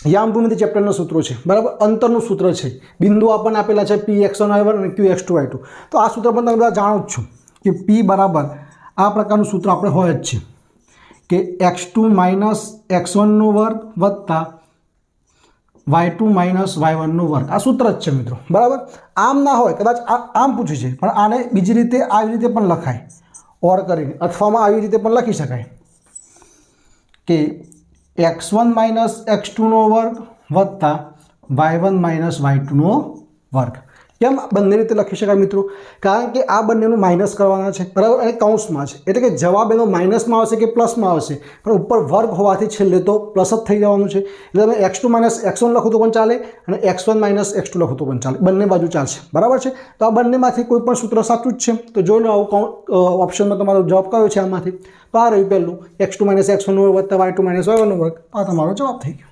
યામભૂમિતિ ચેપ્ટરનું સૂત્રો છે બરાબર, અંતરનું સૂત્ર છે, બિંદુ આપણને આપેલા છે Px1y1 અને Qx2y2. તો આ સૂત્ર પણ તમે બધા જાણો જ છો કે P બરાબર આ પ્રકારનું સૂત્ર આપણે હોય જ છે કે x2 માઇનસ x1નો વર્ગ વત્તા y2 માઇનસ y1નો વર્ગ. આ સૂત્ર જ છે મિત્રો બરાબર. આમ ના હોય, કદાચ આમ પૂછ્યું છે પણ આને બીજી રીતે આવી રીતે પણ લખાય ઓર કરીને, અથવામાં આવી રીતે પણ લખી શકાય કે x1 માઇનસ x2નો વર્ગ વત્તા y1 માઇનસ y2નો વર્ગ. કેમ બંને રીતે લખી શકાય મિત્રો? કારણ કે આ બંનેનું માઇનસ કરવાના છે બરાબર, અને કૌંસમાં છે એટલે કે જવાબ એનો માઇનસમાં આવશે કે પ્લસમાં આવશે, પણ ઉપર વર્ગ હોવાથી છેલ્લે તો પ્લસ જ થઈ જવાનું છે. એટલે તમે x2 માઇનસ x1 લખો તો પણ ચાલે અને x1 માઇનસ x2 લખો તો પણ ચાલે, બંને બાજુ ચાલશે બરાબર છે. તો આ બંનેમાંથી કોઈ પણ સૂત્ર સાચું જ છે. તો જોઈ લો આવું ઓપ્શનમાં તમારો જવાબ કયો છે આમાંથી. તો આ રહ્યું પહેલું x2 માઇનસ x1નો વર્ગ વત્તા y2 માઇનસ y1નો વર્ગ. આ તમારો જવાબ થઈ ગયો.